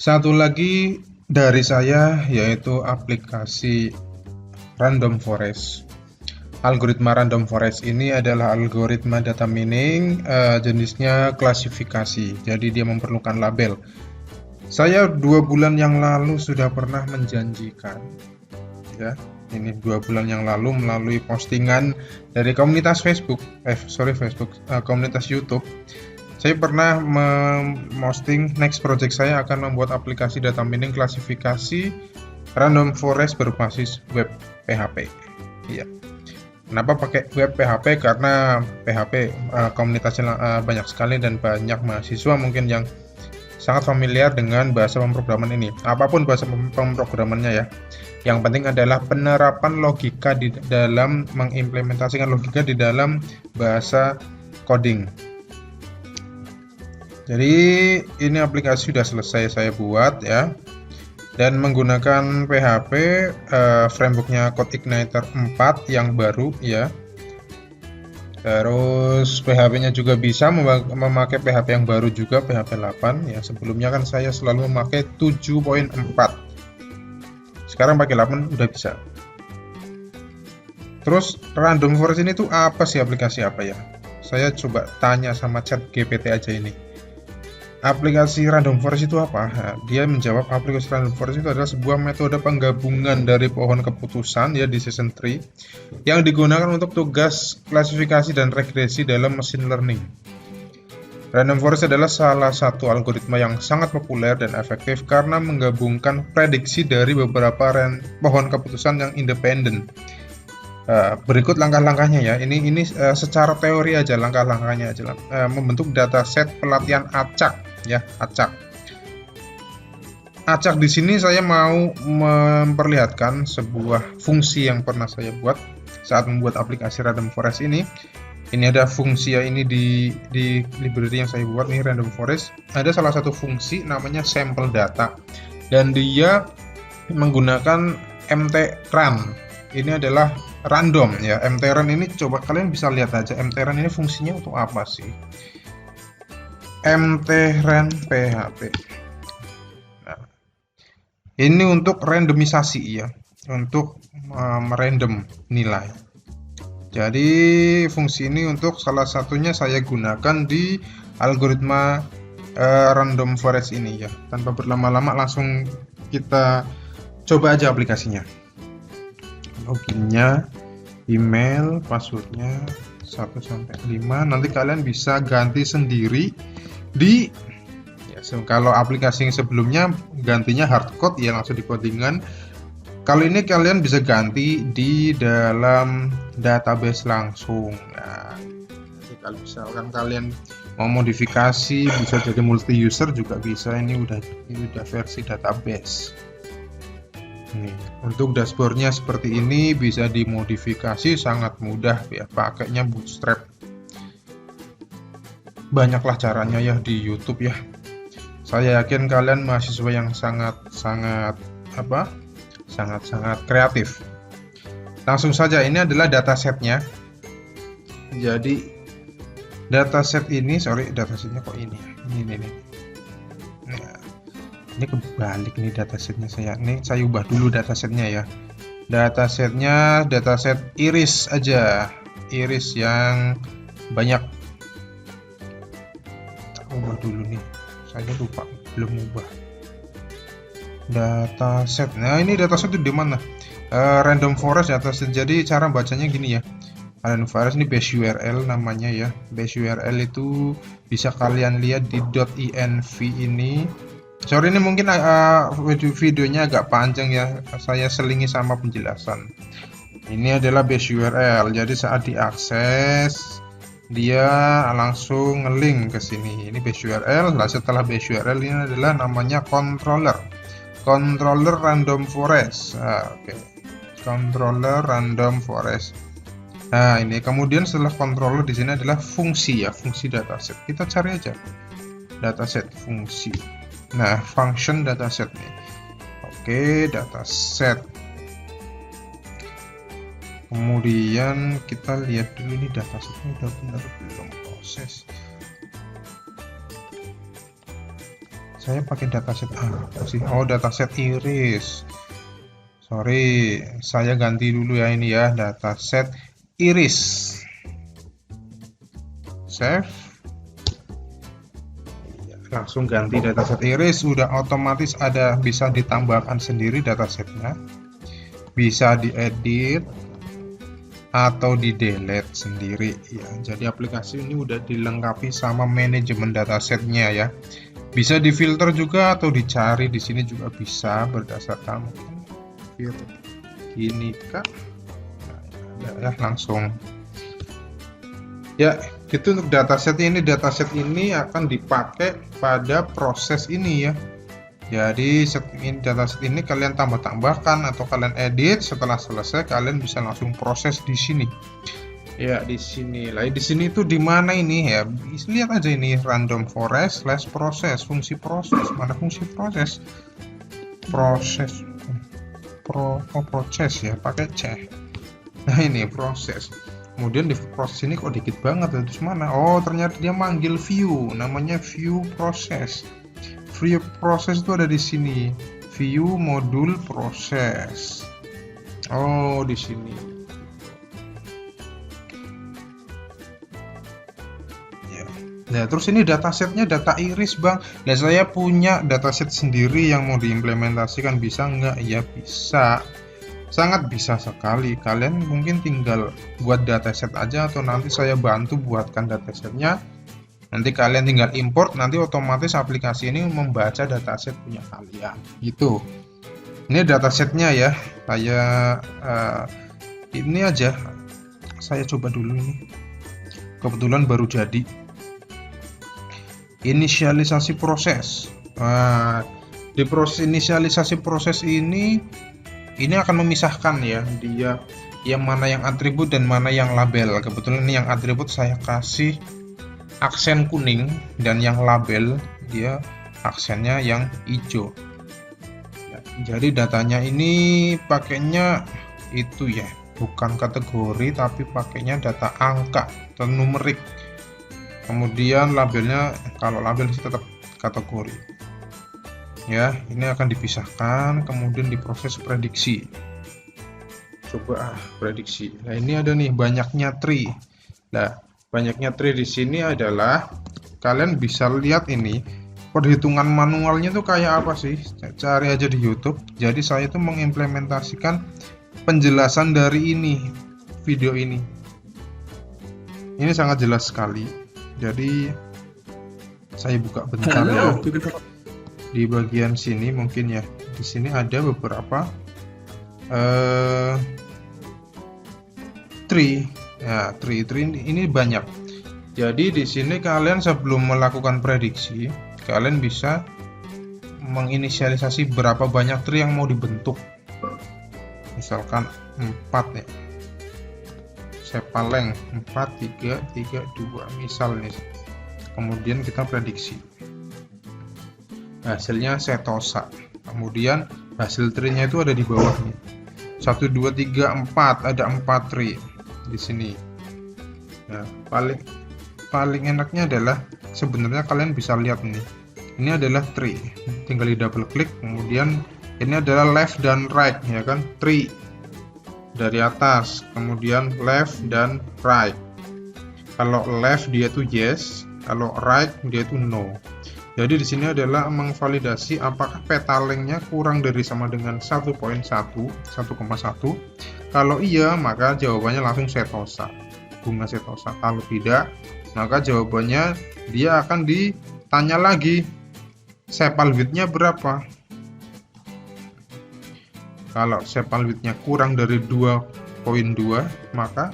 Satu lagi dari saya yaitu aplikasi Random Forest. Algoritma Random Forest ini adalah algoritma data mining, jenisnya klasifikasi. Jadi dia memerlukan label. Saya 2 bulan yang lalu sudah pernah menjanjikan, ya. Ini 2 bulan yang lalu melalui postingan dari komunitas Facebook, komunitas YouTube. Saya pernah memposting next project saya akan membuat aplikasi data mining klasifikasi Random Forest berbasis web PHP. Iya. Kenapa pakai web PHP? Karena PHP komunitasnya banyak sekali dan banyak mahasiswa mungkin yang sangat familiar dengan bahasa pemrograman ini. Apapun bahasa pemrogramannya ya. Yang penting adalah penerapan logika di dalam mengimplementasikan logika di dalam bahasa coding. Jadi ini aplikasi sudah selesai saya buat ya. Dan menggunakan PHP frameworknya CodeIgniter 4 yang baru ya. Terus PHP-nya juga bisa memakai PHP yang baru juga, PHP 8 ya. Sebelumnya kan saya selalu memakai 7.4. Sekarang pakai 8 udah bisa. Terus Random Forest ini tuh apa sih, aplikasi apa ya? Saya coba tanya sama ChatGPT aja ini. Aplikasi Random Forest itu apa? Nah, dia menjawab aplikasi Random Forest itu adalah sebuah metode penggabungan dari pohon keputusan ya, decision tree, yang digunakan untuk tugas klasifikasi dan regresi dalam machine learning. Random Forest adalah salah satu algoritma yang sangat populer dan efektif karena menggabungkan prediksi dari beberapa pohon keputusan yang independen. Berikut langkah-langkahnya ya. Ini secara teori aja, langkah-langkahnya aja. Membentuk dataset pelatihan acak ya, acak. Acak di sini saya mau memperlihatkan sebuah fungsi yang pernah saya buat saat membuat aplikasi Random Forest ini. Ini ada fungsi ya, ini di library yang saya buat nih, Random Forest. Ada salah satu fungsi namanya sample data dan dia menggunakan mtrun. Ini adalah random ya. Mtrun ini coba kalian bisa lihat aja, mtrun ini fungsinya untuk apa sih? Mtrun PHP. Nah, ini untuk randomisasi ya, untuk merandom nilai. Jadi fungsi ini untuk salah satunya saya gunakan di algoritma Random Forest ini ya. Tanpa berlama-lama langsung kita coba aja aplikasinya. Loginnya, email, passwordnya 1-5. Nanti kalian bisa ganti sendiri di ya, kalau aplikasi yang sebelumnya gantinya hardcode ya, langsung di codingan. Kali ini kalian bisa ganti di dalam database langsung. Nah, kalau misalkan kalian mau modifikasi bisa jadi multi user juga bisa. Ini udah versi database. Nih, untuk dashboardnya seperti ini, bisa dimodifikasi sangat mudah ya, pakainya Bootstrap. Banyaklah caranya ya di YouTube ya. Saya yakin kalian mahasiswa yang sangat kreatif. Langsung saja, ini adalah datasetnya. Jadi dataset ini, datasetnya kok ini ya? Ini. Nah, ini kebalik nih datasetnya saya. Ini saya ubah dulu datasetnya ya. Datasetnya dataset iris aja. Iris yang banyak. Ubah dulu nih. Saya lupa, belum ubah. Dataset. Nah, ini dataset itu di mana? Random Forest dataset. Jadi cara bacanya gini ya. Random Forest ini base URL namanya ya. Base URL itu bisa kalian lihat di .env ini. Sorry ini mungkin videonya agak panjang ya, saya selingi sama penjelasan. Ini adalah base URL, jadi saat diakses dia langsung ngelink ke sini. Ini base URL. Nah, setelah base URL ini adalah namanya controller Random Forest. Oke. Controller Random Forest. Nah, ini kemudian setelah controller di sini adalah fungsi ya, fungsi dataset. Kita cari aja dataset fungsi. Nah, function dataset nih. Oke, dataset. Kemudian kita lihat dulu ini datasetnya udah benar belum proses. saya pakai dataset apa sih? Oh, dataset iris. Sorry, saya ganti dulu ya ini ya, dataset iris. Save. Langsung ganti dataset iris, udah otomatis ada, bisa ditambahkan sendiri datasetnya, bisa diedit atau di delete sendiri ya. Jadi aplikasi ini udah dilengkapi sama manajemen datasetnya ya. Bisa difilter juga atau dicari di sini juga bisa berdasarkan mungkin ini kak. Ya, langsung ya gitu untuk dataset ini. Dataset ini akan dipakai pada proses ini ya. Jadi dataset ini kalian tambahkan atau kalian edit, setelah selesai kalian bisa langsung proses di sini. Ya di sini lah, di sini tuh di mana ini ya? Lihat aja ini random forest / proses, fungsi proses. Mana fungsi proses? Proses proses ya, pakai C. Nah ini proses. Kemudian di proses ini kok dikit banget, terus mana? Oh ternyata dia manggil view, namanya view proses. View proses itu ada di sini, view modul proses. Oh di sini. Ya. Nah terus ini datasetnya data iris bang. Nah saya punya dataset sendiri yang mau diimplementasikan, bisa nggak? Ya bisa. Sangat bisa sekali. Kalian mungkin tinggal buat dataset aja atau nanti saya bantu buatkan datasetnya. Nanti kalian tinggal import, nanti otomatis aplikasi ini membaca dataset punya kalian. Gitu. Ini datasetnya ya. Saya ini aja. Saya coba dulu ini. Kebetulan baru jadi. Inisialisasi proses. Nah, di proses inisialisasi proses ini akan memisahkan ya, dia yang mana yang atribut dan mana yang label. Kebetulan ini yang atribut saya kasih aksen kuning, dan yang label dia aksennya yang hijau ya, jadi datanya ini pakainya itu ya, bukan kategori tapi pakainya data angka atau numerik. Kemudian labelnya, kalau label tetap kategori ya. Ini akan dipisahkan, kemudian diproses prediksi. Coba prediksi. Nah ini ada nih banyaknya tree. Nah banyaknya tree di sini adalah kalian bisa lihat ini perhitungan manualnya tuh kayak apa sih, cari aja di YouTube. Jadi saya tuh mengimplementasikan penjelasan dari ini, video ini sangat jelas sekali. Jadi saya buka bentar ya. Di bagian sini mungkin ya, di sini ada beberapa tree ya, tree ini banyak. Jadi di sini kalian sebelum melakukan prediksi, kalian bisa menginisialisasi berapa banyak tree yang mau dibentuk. Misalkan 4 ya, sepaleng 4 3 3 2 misalnya. Kemudian kita prediksi, hasilnya setosa. Kemudian hasil tree-nya itu ada di bawah nih, 1 2 3 4, ada 4 tree di sini. Nah paling enaknya adalah sebenarnya kalian bisa lihat nih, ini adalah tree, tinggal di double klik. Kemudian ini adalah left dan right ya kan, tree dari atas, kemudian left dan right. Kalau left dia tuh yes, kalau right dia tuh no. Jadi di sini adalah mengvalidasi apakah petalengnya kurang dari sama dengan 1.1, 1,1. Kalau iya, maka jawabannya langsung setosa, bunga setosa. Kalau tidak, maka jawabannya dia akan ditanya lagi, sepal width-nya berapa. Kalau sepal width-nya kurang dari 2.2, maka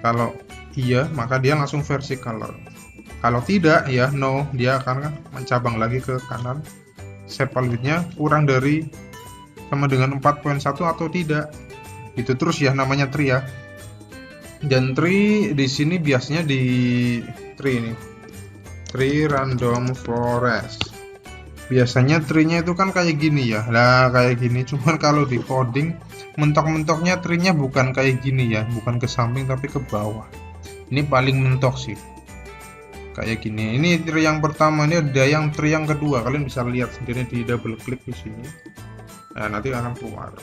kalau iya, maka dia langsung versi color. Kalau tidak ya no, dia akan mencabang lagi ke kanan, sepal width-nya kurang dari sama dengan 4.1 atau tidak. Itu terus ya, namanya tree ya. Dan tree di sini biasanya di tree ini, tree random forest. Biasanya tree-nya itu kan kayak gini ya. Lah kayak gini, cuman kalau di coding mentok-mentoknya tree-nya bukan kayak gini ya, bukan ke samping tapi ke bawah. Ini paling mentok sih. kayak gini. Ini tree yang pertama, ini ada yang tree yang kedua. Kalian bisa lihat sendiri di double klik di sini. Nah, nanti akan keluar.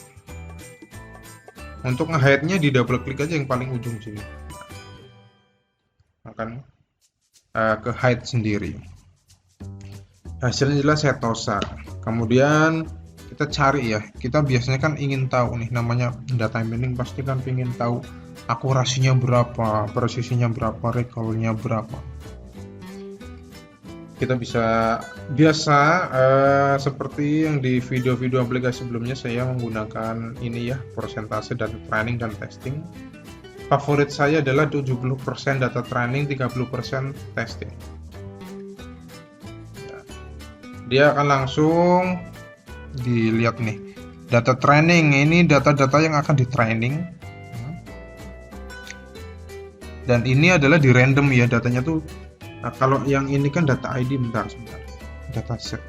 Untuk nge-hide-nya di double klik aja yang paling ujung sini. Akan ke hide sendiri. Hasilnya jelas setosa. Kemudian kita cari ya. Kita biasanya kan ingin tahu nih, namanya data mining pasti kan ingin tahu akurasinya berapa, presisinya berapa, recall-nya berapa. Kita bisa biasa seperti yang di video-video aplikasi sebelumnya, saya menggunakan ini ya, persentase data training dan testing. Favorit saya adalah 70% data training, 30% testing. Dia akan langsung dilihat nih, data training ini data-data yang akan di training, dan ini adalah di random ya datanya tuh. Nah, kalau yang ini kan data ID, sebentar, data set.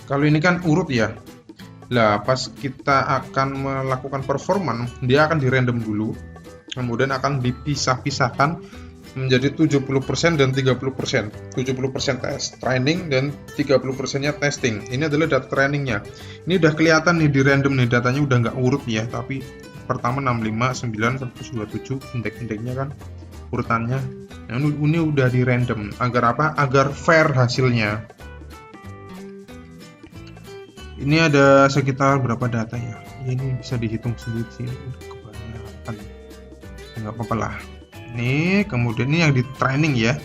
Kalau ini kan urut ya. Lah, pas kita akan melakukan performance, dia akan di random dulu, kemudian akan dipisah-pisahkan menjadi 70% dan 30%. 70% test training dan 30%-nya testing. Ini adalah data trainingnya. Ini udah kelihatan nih di random nih, datanya udah nggak urut ya, tapi pertama 65, 9, 127, indeks-indeksnya kan urutannya. Nah, ini udah di random. Agar apa? Agar fair hasilnya. Ini ada sekitar berapa data ya? Ini bisa dihitung sendiri sih. Kebanyakan. Nggak apa-apa lah. Ini kemudian ini yang di training ya.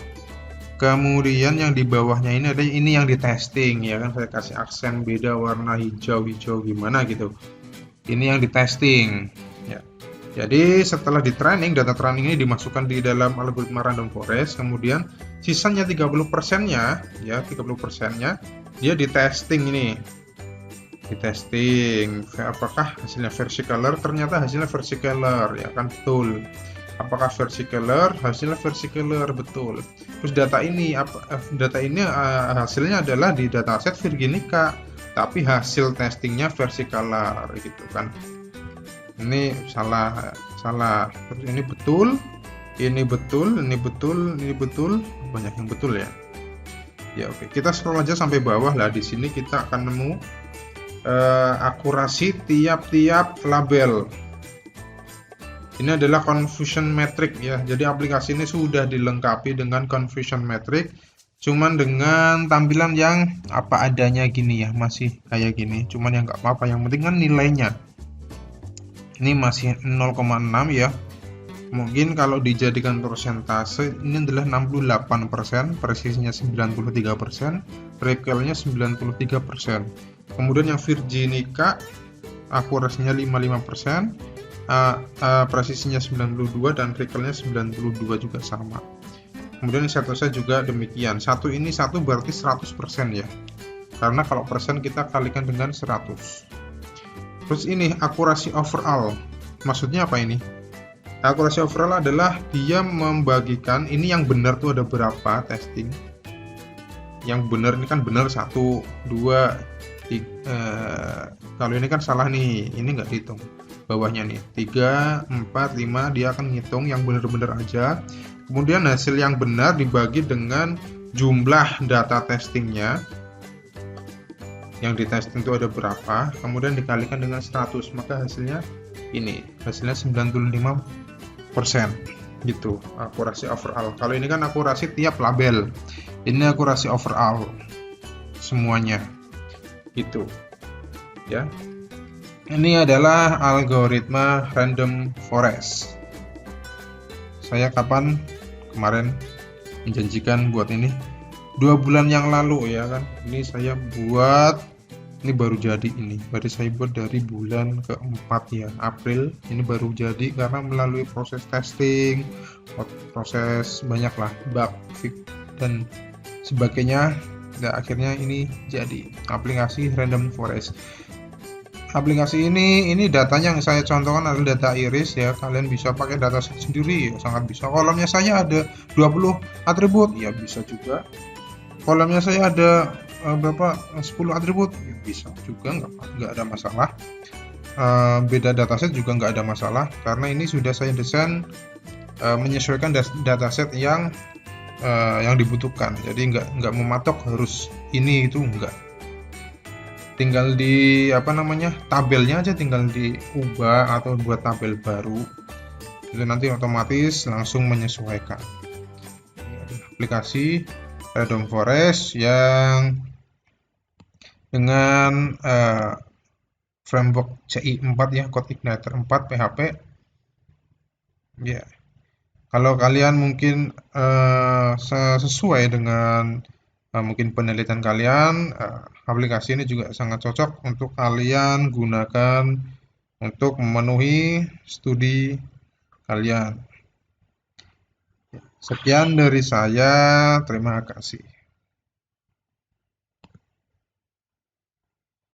Kemudian yang di bawahnya ini ada ini yang di testing ya kan. Saya kasih aksen beda warna hijau gimana gitu. Ini yang di testing ya. Jadi setelah di training, data training ini dimasukkan di dalam algoritma random forest, kemudian sisanya 30%-nya ya, 30%-nya dia di testing ini. Di testing apakah hasilnya versicolor, ternyata hasilnya versicolor ya kan, betul. Apakah versicolor, hasilnya versicolor, betul. Terus data ini hasilnya adalah di dataset Virginica, tapi hasil testingnya versicolor gitu kan. Ini salah. Terus ini betul, ini betul, banyak yang betul ya. Ya oke, kita scroll aja sampai bawah lah. Di sini kita akan nemu akurasi tiap-tiap label. Ini adalah confusion metric ya. Jadi aplikasi ini sudah dilengkapi dengan confusion metric, cuman dengan tampilan yang apa adanya gini ya, masih kayak gini. Cuman yang nggak apa-apa, yang penting kan nilainya. Ini masih 0,6 ya. Mungkin kalau dijadikan persentase ini adalah 68%, presisinya 93%, recall-nya 93%. Kemudian yang Virginica akurasinya 55%, presisinya 92 dan recall-nya 92 juga sama. Kemudian setosa juga demikian. Satu berarti 100% ya. Karena kalau persen kita kalikan dengan 100. Terus ini akurasi overall. Maksudnya apa ini? Akurasi overall adalah dia membagikan ini yang benar tuh ada berapa testing. Yang benar ini kan benar 1, 2, 3. Kalau ini kan salah nih, ini nggak dihitung. Bawahnya nih 3, 4, 5 dia akan ngitung yang benar-benar aja. Kemudian hasil yang benar dibagi dengan jumlah data testingnya. Yang di testing itu ada berapa, kemudian dikalikan dengan 100, maka hasilnya ini, hasilnya 95% gitu, akurasi overall. Kalau ini kan akurasi tiap label, ini akurasi overall semuanya gitu ya. Ini adalah algoritma random forest. Saya kemarin menjanjikan buat ini 2 bulan yang lalu ya kan. Ini saya buat, ini baru jadi, ini baru saya buat dari bulan keempat ya, April. Ini baru jadi karena melalui proses testing, proses banyak lah, bug fix dan sebagainya. Dan akhirnya ini jadi aplikasi random forest. Aplikasi ini datanya yang saya contohkan adalah data iris ya. Kalian bisa pakai data sendiri ya, sangat bisa. Kolomnya saya ada 20 atribut ya, bisa juga. Kolomnya saya ada berapa, 10 atribut ya, bisa juga, nggak ada masalah. Beda dataset juga nggak ada masalah karena ini sudah saya desain menyesuaikan dataset yang dibutuhkan. Jadi nggak mematok harus ini itu enggak. Tinggal di tabelnya aja tinggal diubah atau buat tabel baru. Itu nanti otomatis langsung menyesuaikan. Ini ada aplikasi Random Forest yang dengan framework CI4 ya, Code Igniter 4 PHP. Ya, kalau kalian mungkin sesuai dengan mungkin penelitian kalian, aplikasi ini juga sangat cocok untuk kalian gunakan untuk memenuhi studi kalian. Sekian dari saya, terima kasih.